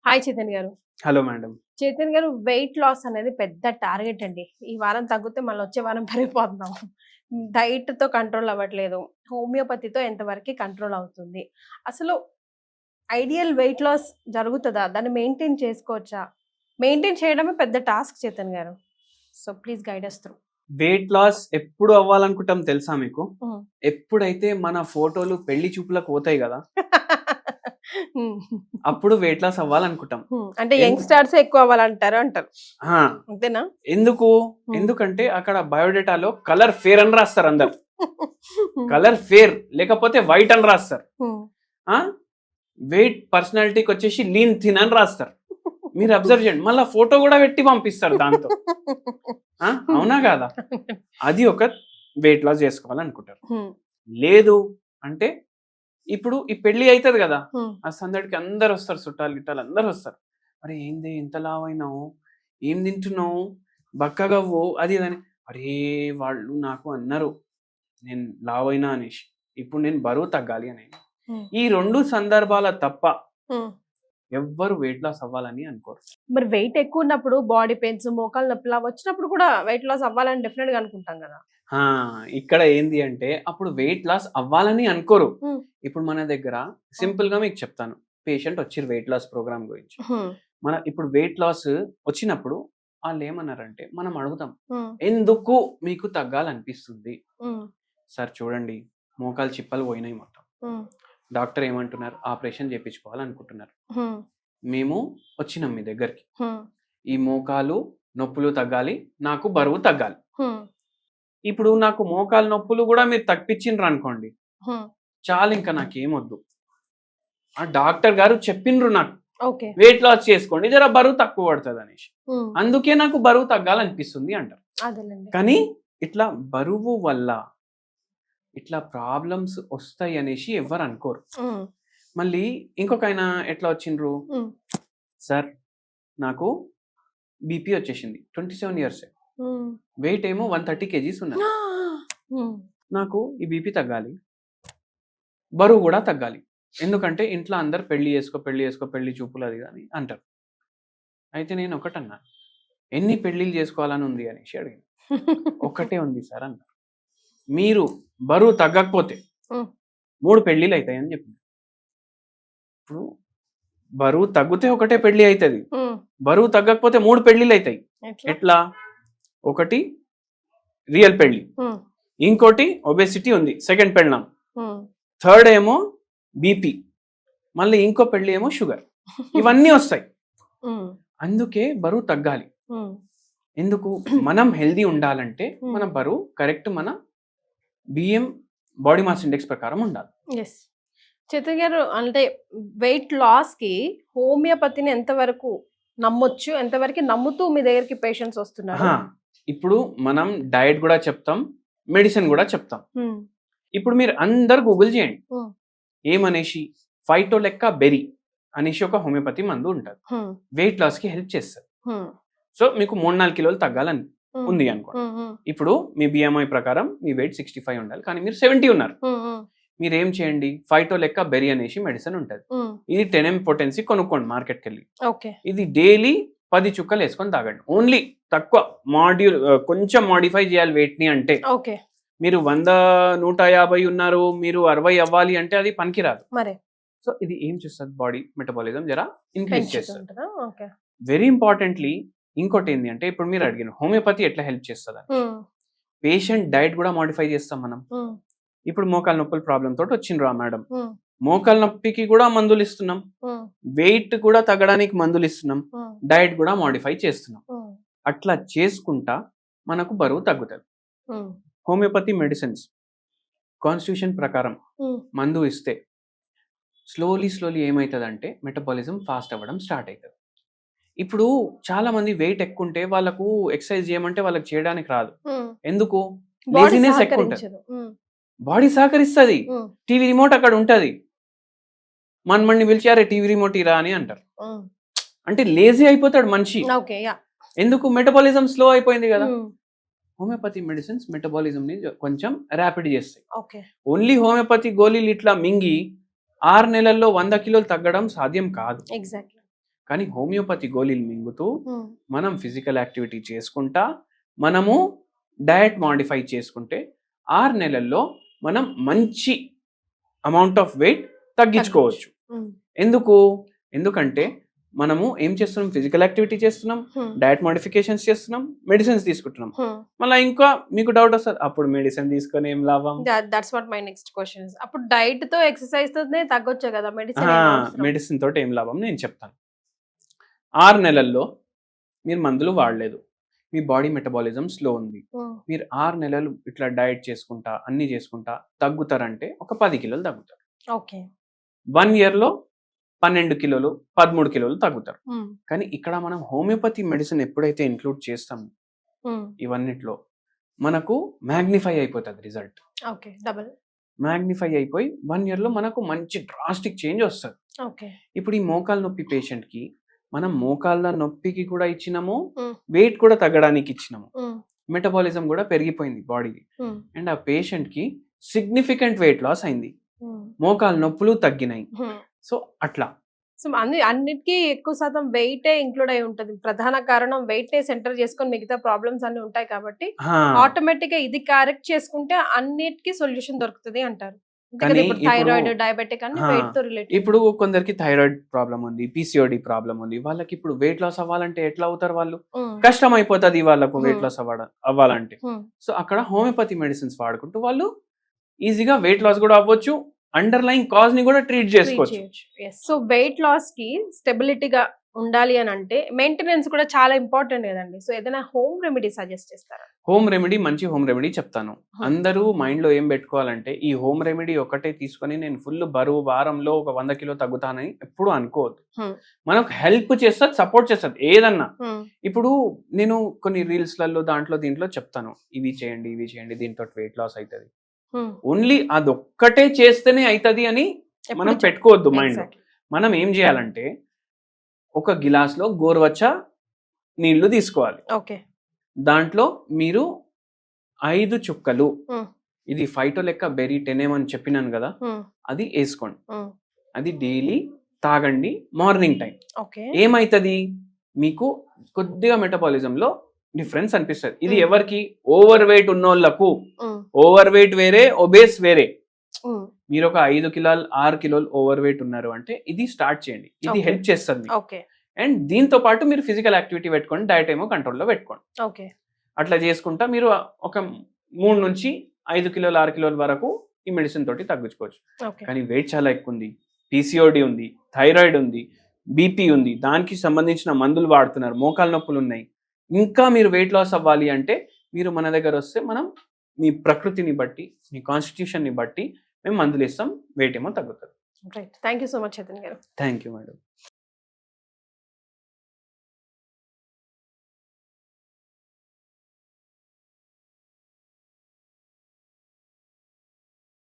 Hi Chaitan గారు. Hello madam. Chaitan గారు, weight loss అనేది పెద్ద టార్గెట్ అండి. ఈ వారం తగ్గితే మళ్ళీ వచ్చే వారం పెరిగిపోతున్నాం. డైట్ తో కంట్రోల్ అవ్వట్లేదు. హోమియోపతితో ఎంతవరకు కంట్రోల్ అవుతుంది? అసలు ఐడియల్ వెయిట్ లాస్ జరుగుతుందా? దాన్ని మెయింటైన్ చేసుకోవచ్చా? మెయింటైన్ చేయడమే పెద్ద టాస్క్ చైతన్ గారు. So please guide us through. Weight loss ఎప్పుడు అవ్వాలనుకుంటాం తెలుసా మీకు? ఎప్పుడైతే మన ఫోటోలు పెళ్లి చూపులకు పోతాయి కదా, అప్పుడు వెయిట్ లాస్ అవ్వాలనుకుంటాం. అంటే యంగ్స్టర్స్ ఎక్కువ అవ్వాలంటారు అంటారు, అంతేనా? ఎందుకంటే అక్కడ బయోడేటాలో కలర్ ఫేర్ అని రాస్తారు అందరు. కలర్ ఫేర్ లేకపోతే వైట్ అని రాస్తారు. వెయిట్ పర్సనాలిటీకి వచ్చేసి లీన్ థిన్ అని రాస్తారు. మీరు అబ్జర్వ్ చేయండి, మళ్ళీ ఫోటో కూడా పెట్టి పంపిస్తారు దాంతో. అవునా కాదా? అది ఒక వెయిట్ లాస్ చేసుకోవాలనుకుంటారు. లేదు అంటే ఇప్పుడు ఈ పెళ్లి అవుతుంది కదా, ఆ సందడికి అందరు వస్తారు, చుట్టాలు గిట్టాలు అందరు వస్తారు. అరే ఏంది ఇంత లావైనావు, ఏం తింటున్నావు, బక్కగవ్వు, అది అని. అరే వాళ్ళు నాకు అన్నారు నేను లావైనా అనేసి, ఇప్పుడు నేను బరువు తగ్గాలి అని. ఈ రెండు సందర్భాల తప్ప ఎవ్వరు వెయిట్ లాస్ అవ్వాలని అనుకోరు. మరి వెయిట్ ఎక్కువ ఉన్నప్పుడు బాడీ పెయిన్స్, మోకాలు నొప్పులు వచ్చినప్పుడు కూడా వెయిట్ లాస్ అవ్వాలని డెఫినెట్ గా అనుకుంటాం కదా. ఇక్కడ ఏంది అంటే అప్పుడు వెయిట్ లాస్ అవ్వాలని అనుకోరు. ఇప్పుడు మన దగ్గర సింపుల్ గా మీకు చెప్తాను, పేషెంట్ వచ్చిర్రు వెయిట్ లాస్ ప్రోగ్రామ్ గురించి. మన ఇప్పుడు వెయిట్ లాస్ వచ్చినప్పుడు వాళ్ళు ఏమన్నారంటే, మనం అడుగుతాం ఎందుకు మీకు తగ్గాలనిపిస్తుంది సార్? చూడండి మోకాలు చిప్పలు పోయినాయి మొత్తం. డాక్టర్ ఏమంటున్నారు, ఆపరేషన్ చేయించుకోవాలనుకుంటున్నారు. మేము వచ్చినాం మీ దగ్గరికి, ఈ మోకాలు నొప్పులు తగ్గాలి, నాకు బరువు తగ్గాలి. ఇప్పుడు నాకు మోకాలు నొప్పులు కూడా మీరు తగ్గించిండ్రు అనుకోండి, చాలు, ఇంకా నాకేమొద్దు. ఆ డాక్టర్ గారు చెప్పిండ్రు నాకు వెయిట్ లాస్ చేసుకోండి, జర బరువు తక్కువ పడుతుంది అనేసి, అందుకే నాకు బరువు తగ్గాలనిపిస్తుంది అంటారు. కానీ ఇట్లా బరువు వల్ల ఇట్లా ప్రాబ్లమ్స్ వస్తాయి అనేసి ఎవరు అనుకోరు. మళ్ళీ ఇంకొక ఆయన ఎట్లా వచ్చిండ్రు, సార్ నాకు బీపీ వచ్చేసింది, 27 years, వెయిట్ ఏమో 130 kgs ఉన్నా, నాకు ఈ బీపీ తగ్గాలి, బరువు కూడా తగ్గాలి, ఎందుకంటే ఇంట్లో అందరు పెళ్లి చేసుకో పెళ్లి చూపులు అది అని అంటారు. అయితే నేను ఒకటన్నా, ఎన్ని పెళ్లిళ్ళు చేసుకోవాలని ఉంది అనేసి అడిగింది. ఒకటే ఉంది సార్ అన్నారు. మీరు బరువు తగ్గకపోతే 3 పెళ్లిళ్ళు అవుతాయని చెప్పింది. ఇప్పుడు బరువు తగ్గితే ఒకటే పెళ్లి అవుతుంది, బరువు తగ్గకపోతే 3 పెళ్లిళ్ళు అవుతాయి. ఎట్లా? ఒకటి రియల్ పెళ్లి, ఇంకోటి ఒబేసిటీ ఉంది, సెకండ్ పెళ్ళం, థర్డ్ ఏమో బీపీ, మళ్ళీ ఇంకో పెళ్లి ఏమో షుగర్. ఇవన్నీ వస్తాయి. అందుకే బరువు తగ్గాలి. ఎందుకు? మనం హెల్దీ ఉండాలంటే మన బరువు కరెక్ట్ మన బిఎం బాడీ మాస్ ఇండెక్స్ ప్రకారం ఉండాలి. చైతన్య గారు, అంటే వెయిట్ లాస్ కి హోమియోపతిని ఎంతవరకు నమ్మొచ్చు, ఎంతవరకు నమ్ముతూ మీ దగ్గరికి పేషెంట్స్ వస్తున్నారు? ఇప్పుడు మనం డైట్ కూడా చెప్తాం, మెడిసిన్ కూడా చెప్తాం. ఇప్పుడు మీరు అందరు గూగుల్ చేయండి, ఏమనేసి ఫైటోలెక్కా బెరీ అనేసి ఒక హోమియోపతి మందు ఉంటుంది, వెయిట్ లాస్ కి హెల్ప్ చేస్తారు. సో మీకు 3-4 కిలోలు తగ్గాలని ఉంది అనుకోండి. ఇప్పుడు మీ బిఎంఐ ప్రకారం మీ వెయిట్ 65 ఉండాలి, కానీ మీరు 70 ఉన్నారు. మీరు ఏం చేయండి, ఫైటోలెక్కా బెరీ అనేసి మెడిసిన్ ఉంటుంది, ఇది 10 mg పొటెన్సీ కొనుక్కోండి మార్కెట్కి వెళ్ళి. ఇది డైలీ 10 చుక్కలు వేసుకొని తాగండి. ఓన్లీ తక్కువ కొంచెం మాడిఫై చేయాలి వెయిట్ ని. అంటే మీరు 100-150 ఉన్నారు, మీరు 60 అవ్వాలి అంటే అది పనికిరాదు. సో ఇది ఏం చేస్తుంది, బాడీ మెటబాలిజం జరా ఇంక్రీజ్ చేస్తుంది. వెరీ ఇంపార్టెంట్లీ ఇంకోటి ఏంటి అంటే, ఇప్పుడు మీరు అడిగిన హోమియోపతి ఎట్లా హెల్ప్ చేస్తుంది, పేషెంట్ డైట్ కూడా మాడిఫై చేస్తాం మనం. ఇప్పుడు మోకాలు నొప్పుల ప్రాబ్లం తోటి వచ్చిండ్రు ఆ మేడం, మోకాలు నొప్పికి కూడా మందులు ఇస్తున్నాం, వెయిట్ కూడా తగ్గడానికి మందులు ఇస్తున్నాం, డైట్ కూడా మాడిఫై చేస్తున్నాం. అట్లా చేసుకుంటా మనకు బరువు తగ్గుతుంది. హోమియోపతి మెడిసిన్స్ కాన్స్టిట్యూషన్ ప్రకారం మందు ఇస్తే స్లోలీ ఏమవుతుంది అంటే మెటబాలిజం ఫాస్ట్ అవ్వడం స్టార్ట్ అవుతుంది. ఇప్పుడు చాలా మంది వెయిట్ ఎక్కువ ఉంటే వాళ్ళకు ఎక్సర్సైజ్ చేయమంటే వాళ్ళకి చేయడానికి రాదు. ఎందుకు? లేజినెస్ ఎక్కువ ఉంటుంది. బాడీ సహకరిస్తుంది, టీవీ రిమోట్ అక్కడ ఉంటది, మనమని పిలిచి అరే టీవీ రిమోట్ ఇరా అని అంటారు. అంటే లేజీ అయిపోతాడు మనిషి. ఎందుకు? మెటబాలిజం స్లో అయిపోయింది కదా. హోమియోపతి మెడిసిన్స్ మెటబాలిజం ని కొంచెం ర్యాపిడ్ చేస్తాయి. ఓన్లీ హోమియోపతి గోళీలు ఇట్లా మింగి 6 నెలల్లో 100 కిలోలు తగ్గడం సాధ్యం కాదు. కానీ హోమియోపతి గోళీలు మింగుతూ మనం ఫిజికల్ యాక్టివిటీ చేసుకుంటా మనము డయట్ మాడిఫై చేసుకుంటే 6 నెలల్లో మనం మంచి అమౌంట్ ఆఫ్ వెయిట్ తగ్గించుకోవచ్చు. ఎందుకంటే మనము ఏం చేస్తున్నాం, ఫిజికల్ యాక్టివిటీ చేస్తున్నాం, డయట్ మోడిఫికేషన్స్ చేస్తున్నాం, మెడిసిన్స్ తీసుకుంటున్నాం. మళ్ళీ ఇంకా మీకు డౌట్ వస్తుంది, అప్పుడు మెడిసిన్ తీసుకొని ఏం లాభం? That's what my next question. అప్పుడు డైట్ తో ఎక్సర్సైజ్ తోనే తగ్గొచ్చు కదా, మెడిసిన్ తోటి ఏం లాభం నేను చెప్తాను. 6 నెలల్లో మీరు మందులు వాడలేదు, మీ బాడీ మెటబాలిజం స్లో ఉంది, మీరు 6 నెలలు ఇట్లా డయట్ చేసుకుంటా అన్ని చేసుకుంటా తగ్గుతారంటే ఒక 10 కిలోలు తగ్గుతారు. ఓకే. 1 year లో 12 కిలోలు 13 కిలోలు తగ్గుతారు. కానీ ఇక్కడ మనం హోమియోపతి మెడిసిన్ ఎప్పుడైతే ఇంక్లూడ్ చేస్తాము ఇవన్నిట్లో మనకు మ్యాగ్నిఫై అయిపోతుంది రిజల్ట్. మ్యాగ్నిఫై అయిపోయి 1 year లో మనకు మంచి డ్రాస్టిక్ చేంజ్ వస్తుంది. ఇప్పుడు ఈ మోకాలు నొప్పి పేషెంట్ కి మనం మోకాళ్ళ నొప్పికి కూడా ఇచ్చినాము, వెయిట్ కూడా తగ్గడానికి ఇచ్చినాము, మెటబాలిజం కూడా పెరిగిపోయింది బాడీకి, అండ్ ఆ పేషెంట్ కి సిగ్నిఫికెంట్ వెయిట్ లాస్ అయింది, మోకాలు నొప్పులు తగ్గినాయి. సో అట్లా సో అన్నిటికీ ఎక్కువ శాతం వెయిట్ ఇంక్లూడ్ అయి ఉంటుంది. ప్రధాన కారణం వెయిట్ నే సెంటర్ చేసుకొని మిగతా ప్రాబ్లమ్స్ అన్ని ఉంటాయి కాబట్టి ఆటోమేటిక్ గా ఇది కరెక్ట్ చేసుకుంటే అన్నిటికీ సొల్యూషన్ దొరుకుతుంది అంటారు. థైరాయిడ్, డయాబెటిక్ అన్ని వెయిట్ తో రిలేటెడ్. ఇప్పుడు కొందరికి థైరాయిడ్ ప్రాబ్లం ఉంది, పిసిఓడి ప్రాబ్లం ఉంది, వాళ్ళకి ఇప్పుడు వెయిట్ లాస్ అవ్వాలంటే ఎట్లా అవుతారు వాళ్ళు? కష్టం అయిపోతుంది వాళ్ళకు వెయిట్ లాస్ అవ్వాలంటే. సో అక్కడ హోమియోపతి మెడిసిన్స్ వాడుకుంటూ వాళ్ళు ఈజీగా వెయిట్ లాస్ కూడా అవ్వచ్చు, అండర్లైన్ కాజ్ ని కూడా ట్రీట్ చేసుకోవచ్చు. సో వెయిట్ లాస్ కి స్టెబిలిటీగా ఉండాలి అని అంటే మెయింటెనెన్స్ కూడా చాలా ఇంపార్టెంట్ కదండి. సో ఏదైనా హోమ్ రెమెడీ సజెస్ట్ చేస్తారా? హోమ్ రెమెడీ, మంచి హోమ్ రెమెడీ చెప్తాను. అందరూ మైండ్ లో ఏం పెట్టుకోవాలంటే ఈ హోమ్ రెమెడీ ఒకటే తీసుకొని నేను ఫుల్ బరువు వారంలో ఒక 100 కిలో తగ్గుతానని ఎప్పుడు అనుకోవద్దు. మనకు హెల్ప్ చేస్తుంది, సపోర్ట్ చేస్తుంది ఏదన్నా. ఇప్పుడు నేను కొన్ని రీల్స్ లలో దీంట్లో చెప్తాను, ఇవి చేయండి దీంతో వెయిట్ లాస్ అవుతుంది. ఓన్లీ అదొక్కటే చేస్తేనే అవుతుంది అని మనం పెట్టుకోవద్దు మైండ్ లో. మనం ఏం చేయాలంటే ఒక గిలాస్ లో గోరువచ్చ నీళ్లు తీసుకోవాలి. దాంట్లో మీరు 5 చుక్కలు, ఇది ఫైటో లెక్క బెరీ 10 అని చెప్పినాను కదా, అది వేసుకోండి. అది డైలీ తాగండి మార్నింగ్ టైం. ఏమైతుంది, మీకు కొద్దిగా మెటబాలిజం లో డిఫరెన్స్ అనిపిస్తుంది. ఇది ఎవరికి? ఓవర్ వెయిట్ ఉన్నోళ్లకు. ఓవర్ వెయిట్ వేరే, ఒబేస్ వేరే. మీరు ఒక 5 కిలోలు 6 కిలోలు ఓవర్ వెయిట్ ఉన్నారు అంటే ఇది స్టార్ట్ చేయండి, ఇది హెల్ప్ చేస్తుంది. అండ్ దీంతో పాటు మీరు ఫిజికల్ యాక్టివిటీ పెట్టుకోండి, డయట్ ఏమో కంట్రోల్లో పెట్టుకోండి. అట్లా చేసుకుంటా మీరు ఒక 3 నుంచి 5 కిలోలు 6 కిలోల వరకు ఈ మెడిసిన్ తోటి తగ్గించుకోవచ్చు. కానీ వెయిట్ చాలా ఎక్కువ ఉంది, పిసిఓడి ఉంది, థైరాయిడ్ ఉంది, బీపీ ఉంది, దానికి సంబంధించిన మందులు వాడుతున్నారు, మోకాలు నొప్పులు ఉన్నాయి, ఇంకా మీరు వెయిట్ లాస్ అవ్వాలి అంటే మీరు మన దగ్గర వస్తే మనం మీ ప్రకృతిని బట్టి, మీ కాన్స్టిట్యూషన్ ని బట్టి మేము మందులు ఇస్తాం, వెయిట్ ఏమో తగ్గుతుంది. Thank you so much Chaitanya garu. Thank you madam.